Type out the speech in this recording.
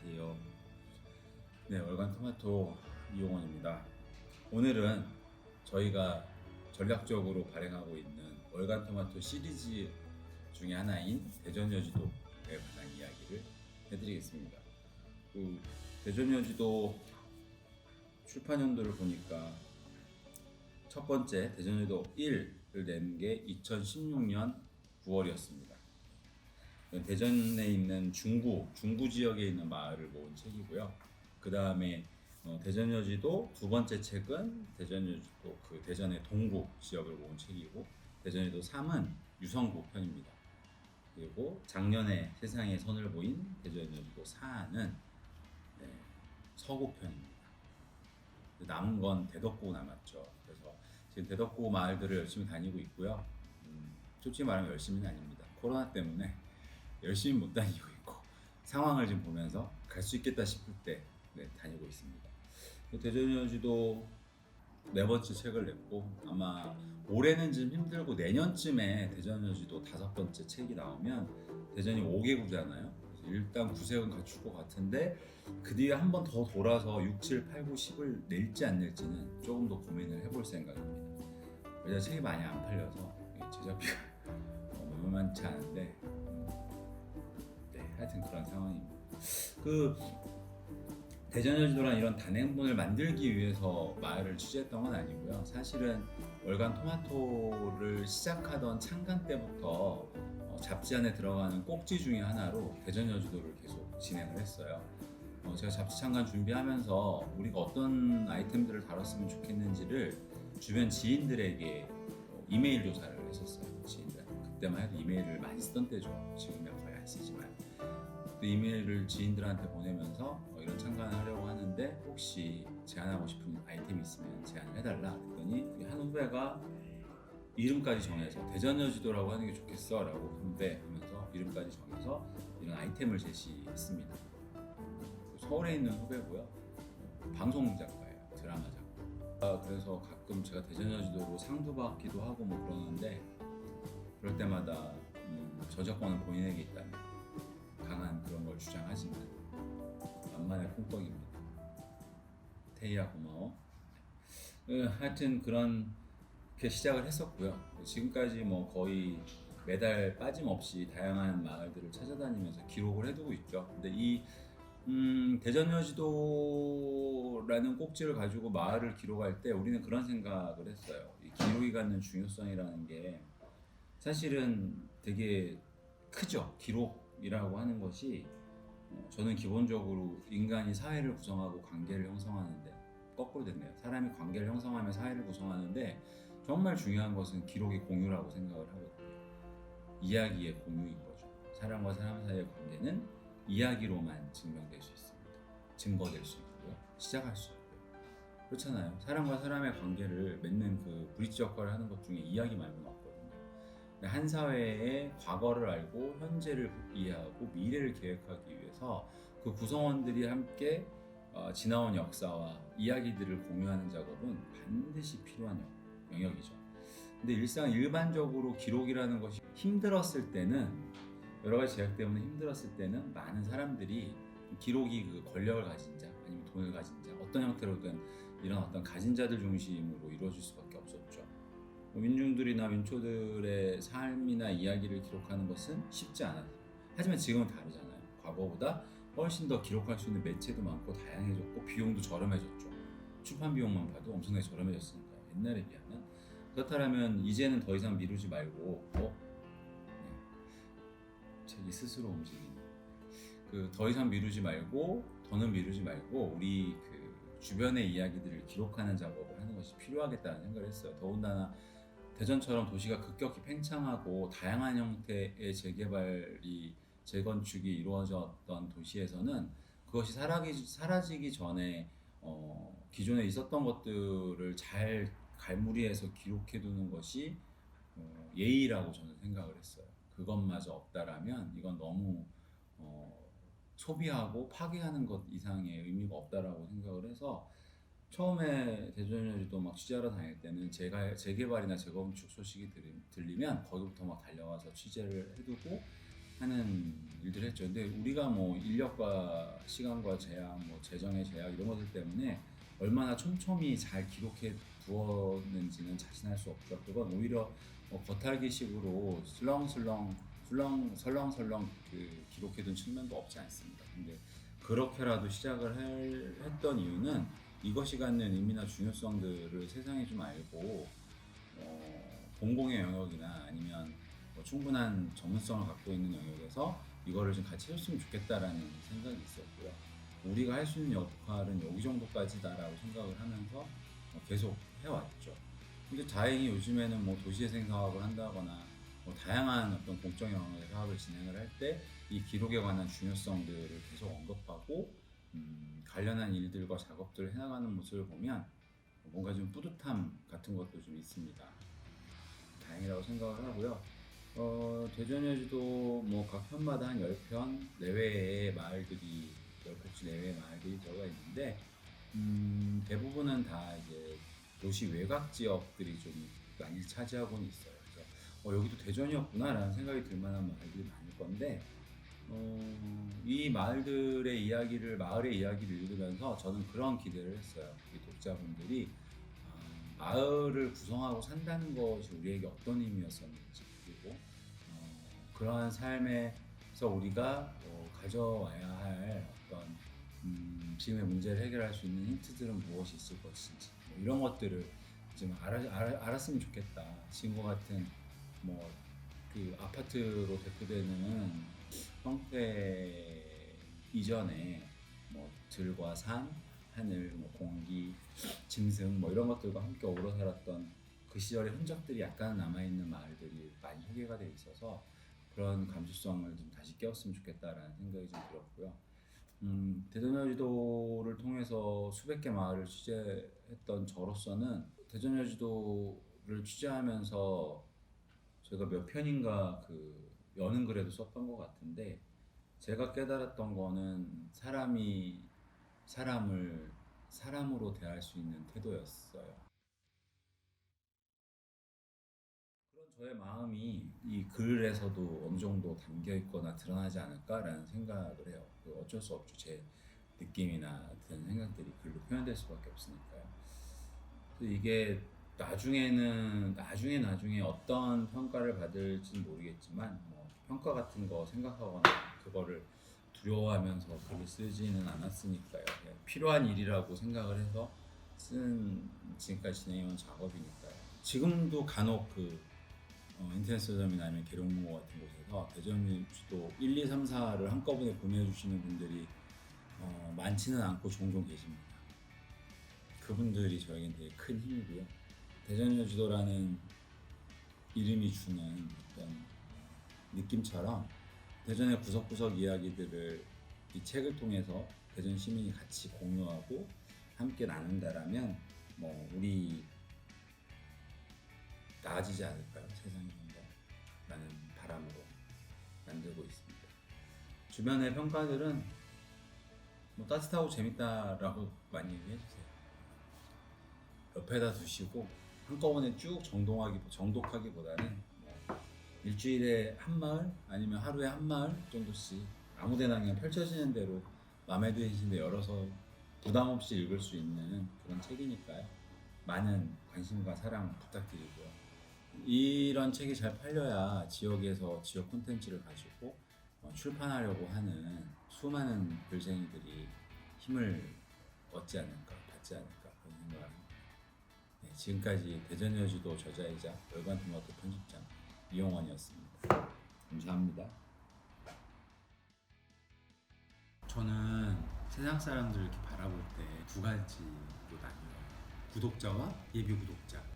안녕하세요. 네, 월간 토마토 이용원입니다. 오늘은 저희가 전략적으로 발행하고 있는 월간 토마토 시리즈 중에 하나인 대전여지도에 관한 이야기를 해드리겠습니다. 그 대전여지도 출판 연도를 보니까 첫 번째 대전여지도 1을 낸 게 2016년 9월이었습니다. 대전에 있는 중구 지역에 있는 마을을 모은 책이고요. 그 다음에 대전여지도 두 번째 책은 대전여지도 그 대전의 동구 지역을 모은 책이고, 대전여지도 3은 유성구 편입니다. 그리고 작년에 세상에 선을 보인 대전여지도 4는 서구 편입니다. 남은 건 대덕구 남았죠. 그래서 지금 대덕구 마을들을 열심히 다니고 있고요. 솔직히 말하면 열심히는 아닙니다. 코로나 때문에 열심히 못 다니고 있고, 상황을 좀 보면서 갈 수 있겠다 싶을 때 다니고 있습니다. 대전여지도 네 번째 책을 냈고, 아마 올해는 좀 힘들고 내년쯤에 대전여지도 다섯 번째 책이 나오면, 대전이 5개구잖아요. 일단 구색은 갖출 것 같은데 그 뒤에 한 번 더 돌아서 6, 7, 8, 9, 10을 낼지 안 낼지는 조금 더 고민을 해볼 생각입니다. 왜냐면 책이 많이 안 팔려서 제작비가 만만치 않은데, 하여튼 그런 상황입니다. 그 대전여지도란 이런 단행본을 만들기 위해서 마을을 취재했던 건 아니고요. 사실은 월간 토마토를 시작하던 창간 때부터 잡지 안에 들어가는 꼭지 중에 하나로 대전여지도를 계속 진행을 했어요. 제가 잡지 창간 준비하면서 우리가 어떤 아이템들을 다뤘으면 좋겠는지를 주변 지인들에게 이메일 조사를 했었어요. 지인들. 그때만 해도 이메일을 많이 쓰던 때죠. 지금은 거의 안 쓰지만. 이메일을 지인들한테 보내면서 이런 창간을 하려고 하는데 혹시 제안하고 싶은 아이템이 있으면 제안을 해달라 그랬더니, 한 후배가 이름까지 정해서 대전여지도라고 하는 게 좋겠어 라고 하면서 이름까지 정해서 이런 아이템을 제시했습니다. 서울에 있는 후배고요. 방송 작가예요. 드라마 작가. 그래서 가끔 제가 대전여지도로 상도 받기도 하고 뭐 그러는데, 그럴 때마다 저작권은 본인에게 있다면 강한 그런 걸 주장하지만 만만의 콩떡입니다. 태희야 고마워. 하여튼 그렇게 시작을 했었고요. 지금까지 뭐 거의 매달 빠짐없이 다양한 마을들을 찾아다니면서 기록을 해두고 있죠. 근데 이 대전여지도라는 꼭지를 가지고 마을을 기록할 때 우리는 그런 생각을 했어요. 이 기록이 갖는 중요성이라는 게 사실은 되게 크죠. 기록이라고 하는 것이, 저는 기본적으로 인간이 사회를 구성하고 관계를 형성하는데, 거꾸로 됐네요. 사람이 관계를 형성하며 사회를 구성하는데 정말 중요한 것은 기록의 공유라고 생각을 하거든요. 이야기의 공유인 거죠. 사람과 사람 사이의 관계는 이야기로만 증명될 수 있습니다. 증거될 수 있고요. 시작할 수 있고요. 그렇잖아요. 사람과 사람의 관계를 맺는 그 브릿지 역할을 하는 것 중에 이야기 말고는 없거든요. 한 사회의 과거를 알고 현재를 이해하고 미래를 계획하기 위해서 그 구성원들이 함께 지나온 역사와 이야기들을 공유하는 작업은 반드시 필요한 영역이죠. 근데 일반적으로 기록이라는 것이 힘들었을 때는, 여러 가지 제약 때문에 힘들었을 때는 많은 사람들이 기록이 그 권력을 가진 자 아니면 돈을 가진 자, 어떤 형태로든 이런 어떤 가진 자들 중심으로 이루어질 수밖에 없었죠. 민중들이나 민초들의 삶이나 이야기를 기록하는 것은 쉽지 않아요. 하지만 지금은 다르잖아요. 과거보다 훨씬 더 기록할 수 있는 매체도 많고 다양해졌고 비용도 저렴해졌죠. 출판 비용만 봐도 엄청나게 저렴해졌으니까요. 옛날에 비하면. 그렇다면 이제는 더 이상 미루지 말고 책이 스스로 움직이는, 더 이상 미루지 말고, 더는 미루지 말고 우리 주변의 이야기들을 기록하는 작업을 하는 것이 필요하겠다는 생각을 했어요. 더군다나 대전처럼 도시가 급격히 팽창하고 다양한 형태의 재건축이 이루어졌던 도시에서는 그것이 사라지기 전에 기존에 있었던 것들을 잘 갈무리해서 기록해두는 것이 예의라고 저는 생각을 했어요. 그것마저 없다라면 이건 너무 소비하고 파괴하는 것 이상의 의미가 없다라고 생각을 해서, 처음에 대전여지도 막 취재하러 다닐 때는 재개발이나 재건축 소식이 들리면 거기부터 막 달려가서 취재를 해두고, 하는 일들을 했죠. 근데 우리가 뭐 인력과 시간과 제약, 뭐 재정의 제약 이런 것들 때문에 얼마나 촘촘히 잘 기록해 두었는지는 자신할 수 없죠. 그건 오히려 뭐 겉핥기식으로 설렁설렁 그 기록해둔 측면도 없지 않습니다. 근데 그렇게라도 했던 이유는 이것이 갖는 의미나 중요성들을 세상에 좀 알고 공공의 영역이나 아니면 뭐 충분한 전문성을 갖고 있는 영역에서 이거를 좀 같이 했으면 좋겠다라는 생각이 있었고요. 우리가 할 수 있는 역할은 여기 정도까지다라고 생각을 하면서 계속 해왔죠. 근데 다행히 요즘에는 뭐 도시재생 사업을 한다거나 뭐 다양한 어떤 공적 영역의 사업을 진행을 할 때 이 기록에 관한 중요성들을 계속 언급하고 관련한 일들과 작업들을 해나가는 모습을 보면 뭔가 좀 뿌듯함 같은 것도 좀 있습니다. 다행이라고 생각을 하고요. 대전여지도 뭐 각 편마다 한 10편 내외의 마을들이 10곡지 내외의 마을들이 들어가 있는데 대부분은 다 이제 도시 외곽 지역들이 좀 많이 차지하고는 있어요. 그래서 여기도 대전이었구나라는 생각이 들 만한 마을들이 많을 건데 이 마을의 이야기를 읽으면서 저는 그런 기대를 했어요. 우리 독자분들이 마을을 구성하고 산다는 것이 우리에게 어떤 의미였었는지, 그리고 그러한 삶에서 우리가 가져와야 할 어떤 지금의 문제를 해결할 수 있는 힌트들은 무엇이 있을 것인지, 뭐 이런 것들을 좀 알았으면 좋겠다. 지금과 같은 뭐 그 아파트로 대표되는 형태 이전에 뭐 들과 산, 하늘, 뭐 공기, 짐승 뭐 이런 것들과 함께 어우러 살았던 그 시절의 흔적들이 약간 남아있는 마을들이 많이 소개가 돼 있어서 그런 감수성을 좀 다시 깨웠으면 좋겠다라는 생각이 좀 들었고요. 대전여지도를 통해서 수백 개 마을을 취재했던 저로서는 대전여지도를 취재하면서 제가 몇 편인가 그 여는 글에도 썼던 것 같은데 제가 깨달았던 거는 사람이 사람을 사람으로 대할 수 있는 태도였어요. 그런 저의 마음이 이 글에서도 어느 정도 담겨 있거나 드러나지 않을까라는 생각을 해요. 어쩔 수 없죠. 제 느낌이나 드는 생각들이 글로 표현될 수밖에 없으니까요. 그래서 이게 나중에 어떤 평가를 받을지는 모르겠지만 뭐 평가 같은 거 생각하거나 그거를 두려워하면서 글을 쓰지는 않았으니까요. 그냥 필요한 일이라고 생각을 해서 쓴 지금까지 진행해온 작업이니까요. 지금도 간혹 그 인터넷 서점이나 아니면 계룡문고 같은 곳에서 대전주도 1, 2, 3, 4를 한꺼번에 구매해 주시는 분들이 많지는 않고 종종 계십니다. 그분들이 저에겐 되게 큰 힘이고요. 대전여지도라는 이름이 주는 어떤 느낌처럼 대전의 구석구석 이야기들을 이 책을 통해서 대전 시민이 같이 공유하고 함께 나눈다라면 뭐 우리 나아지지 않을까요? 세상이 좀 더 라는 바람으로 만들고 있습니다. 주변의 평가들은 뭐 따뜻하고 재밌다라고 많이 얘기해주세요. 옆에다 두시고 한꺼번에 쭉 정독하기보다는 뭐 일주일에 한 마을 아니면 하루에 한 마을 정도씩 아무데나 그냥 펼쳐지는 대로 마음에 드시는 데 열어서 부담 없이 읽을 수 있는 그런 책이니까요. 많은 관심과 사랑 부탁드리고요. 이런 책이 잘 팔려야 지역에서 지역 콘텐츠를 가지고 출판하려고 하는 수많은 글쟁이들이 힘을 얻지 않을까, 받지 않을까 그런 생각을 합니다. 네, 지금까지 대전여지도 저자이자 월간토마토 편집장 이용원이었습니다. 감사합니다. 저는 세상 사람들을 이렇게 바라볼 때 두 가지로 나뉘어요. 구독자와 예비 구독자.